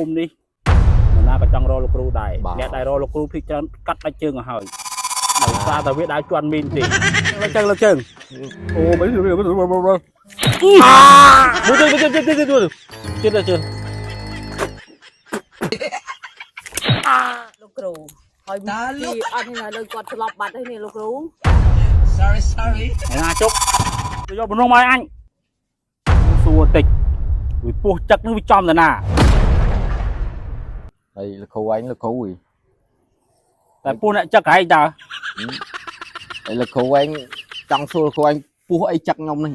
ភូមិនេះណាក៏ចង់រកលោកគ្រូដែរអ្នកដែលរកលោកគ្រូភីច្រើនកាត់ដាច់ជើងឲ្យហើយដោយសារតែវាដើរជន់មីនទេលើជើងអូមិនជឿជឿជឿលោកគ្រូហើយពីអត់នេះលើគាត់ឆ្លប់បាត់ហើយនេះលោកគ្រូ sorry ណាជុកទៅយកបំណងមកអញសួរតិចវាពោះចឹកនឹងវាចំទៅណាហើយលោកគ្រូអញលោកគ្រូអី តែពោះអ្នកចឹកហើយតើ ហើយលោកគ្រូអញចង់សួរលោកគ្រូអញពោះអីចឹកខ្ញុំនេះ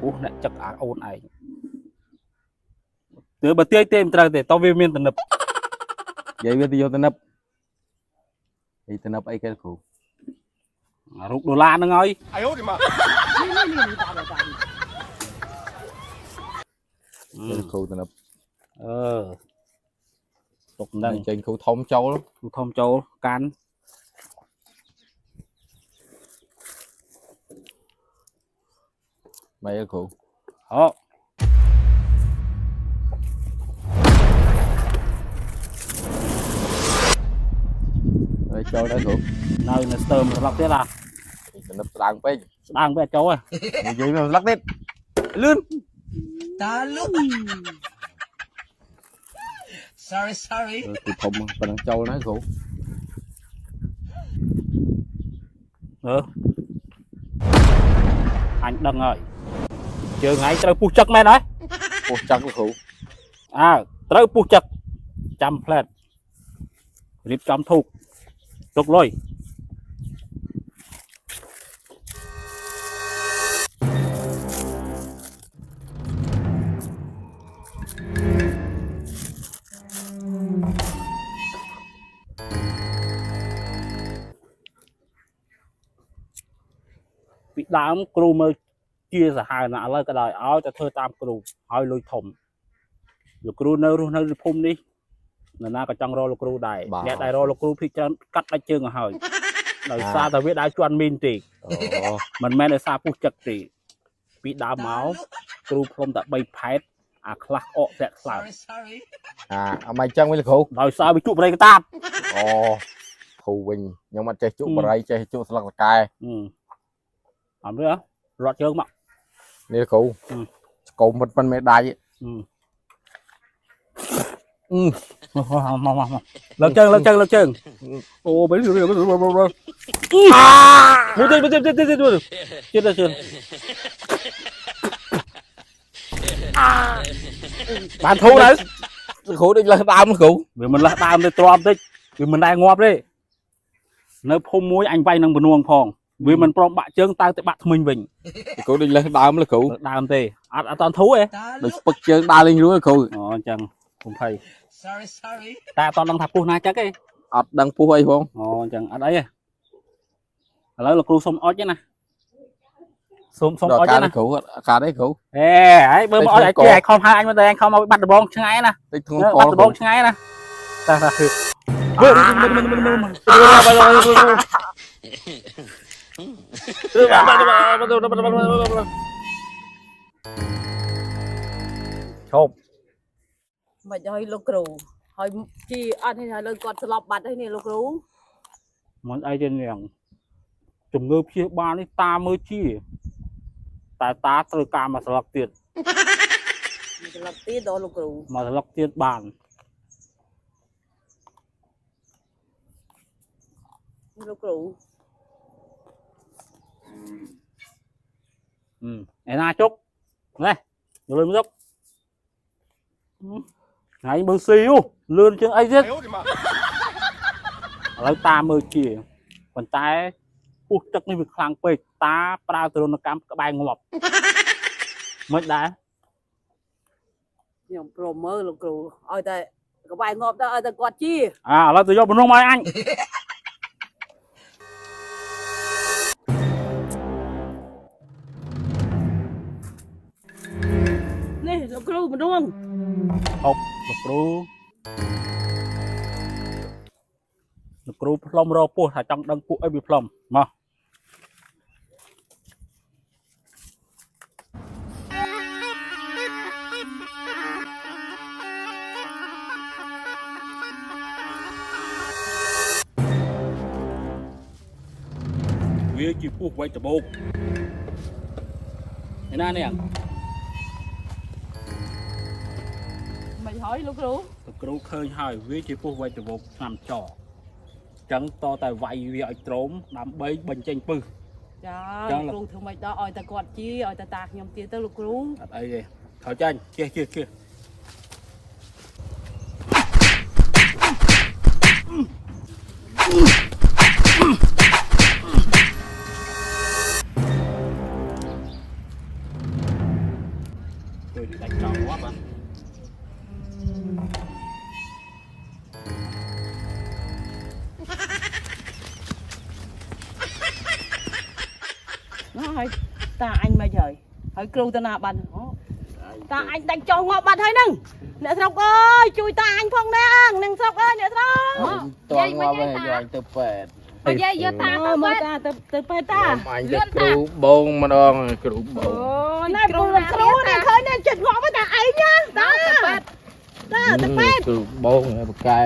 ពោះអ្នកចឹកអាអូនឯងទើបបើទាយទេមិនត្រូវទេតោះវាមានតំណឹប និយាយវាទៅយកតំណឹបអីតំណឹបអីគេលោកគ្រូ រូបដុល្លារហ្នឹងហើយ អាយអូទីម៉ា លោកគ្រូតំណឹប អឺទុកហ្នឹង ចេញគ្រូធំចូល គ្រូធំចូលកាន់ mấy cái cụ đó rồi cho đó cụ nơi nó tôm nó lọc thế là nó đang về chỗ rồi gì mà lắc tít lươn ta lúc sorry cụ thùng còn đang trâu nói cụ anh đừng rồi trường ấyត្រូវពុះចឹកមែនហើយ ពុះចឹកលោកគ្រូ អើត្រូវពុះចឹកចាំផ្លែតរៀបចំធូបទុកលុយពីដើមគ្រូមើលជាសាហាវណាស់ឥឡូវក៏ដោយឲ្យតែធ្វើតាមគ្រូឲ្យលុយធំលោកគ្រូនៅរស់នៅភូមិនេះនរណាក៏ចង់រកលោកគ្រូដែរអ្នកដែលរកលោកគ្រូភីច្រើនកាត់ដាច់ជើងឲ្យហើយដោយសារតែវាដើរជន់មីនទេមិនមែនដោយសារពុះចឹកទេពីដើមមកគ្រូព្រមតែ3ផែតអាខ្លះអកស្រាក់ខ្លោច à mày chân vớiលោកគ្រូ ដោយសារវាជក់បរិយកតាប អូធូរវិញខ្ញុំអត់ចេះជក់បរិយចេះជក់ស្លឹកតកែ អត់ទេរត់ជើងមក នេះលោកគ្រូស្គមមិនប៉ុនមេដៃ មកលើកជើងអូមិនជឿជឿបានធូរទៅ លោកគ្រូដូចលើសដើមលោកគ្រូ វាមិនលះដើមទៅទ្រាំតិចវាមិនដែរងាប់ទេនៅភូមិមួយអញវាយនឹងបនួងផងវាមិនព្រមបាក់ជើងតើទៅបាក់ធ្មេញវិញ លោកគ្រូដូចលើសដើមលោកគ្រូ ដើមទេអត់តន់ធូរទេ ដូចស្ពឹកជើងដើរលេងរួចលោកគ្រូ អូអញ្ចឹងខ្ញុំភ័យ sorry តែអត់តន់ដឹងថាពុះណាចឹកទេ អត់ដឹងពុះអីផង អូអញ្ចឹងអត់អីទេឥឡូវលោកគ្រូសុំអុចទេណាសុំអុចទេណា លោកគ្រូកាត់អីគ្រូ អេហើយបើមកអុចឲ្យគេឲ្យខំហើយអញមកតែអញខំមកបាត់ដបងឆ្ងាយណា តិចធ្ងន់ក បាត់ដបងឆ្ងាយណាតាគឺឈប់ មិនឲ្យលោកគ្រូហើយជីអត់នេះលើគាត់ឆ្លប់បាត់ហើយនេះលោកគ្រូ មិនអីទេនាងជំងឺព្យាបាលនេះតាមើលជាតែតាត្រូវការមកស្លឹកទៀត ឆ្លប់ទៀតដល់លោកគ្រូ មកស្លឹកទៀតបាន លោកគ្រូ ឯណាជុកនេះលឿនមកថ្ងៃមើលស៊ីលឿនជាងអីទៀត អាយអូទីម៉ា ឥឡូវតាមើលជាប៉ុន្តែពុះទឹកនេះវាខ្លាំងពេកតាប្រើទរណកម្មក្បែរងាប់មិនដែរ ខ្ញុំព្រមមើលលោកគ្រូឲ្យតែក្បែរងាប់ទៅឲ្យតែគាត់ជី ឥឡូវទៅយកបំណងមកអញ នេះលោកគ្រូម្ដង អុកលោកគ្រូផ្លុំរកពោះថាចង់ដឹងពោះអីវាផ្លុំមក វាជាពោះវែកដបោកឯណានេះ មិនហើយលោកគ្រូ លោកគ្រូឃើញហើយវាជាពោះវែកដបោកឆ្នាំចចឹងតតែវាយវាឲ្យត្រោមដើម្បីបញ្ចេញពឹស ចា ចា លោកគ្រូធ្វើមិនដល់ឲ្យតែគាត់ជីឲ្យតែតាខ្ញុំទៀតទៅលោកគ្រូ អត់អីទេខោចាញ់ជិះជួយដាច់ចោលងាប់បាទ ណាហើយតាអញមកហើយគ្រូតាណាបាត់តាអញដាច់ចោលងាប់បាត់ហើយហ្នឹងអ្នកស្រុកអើយជួយតាអញផងណានឹងស្រុកអើយអ្នកស្រុក តងមកវិញយកទៅពេទ្យ បើយាយយកតាទៅ មើ ពេ ល ទ្យ តាទៅពេទ្យតា អញទៅគ្រូបងម្ដងគ្រូបង អូណែគ្រូគ្រូនេះឃើញតែចិត្តងាប់តែឯងណាតាទៅពេទ្យ គ្រូបងបកកែ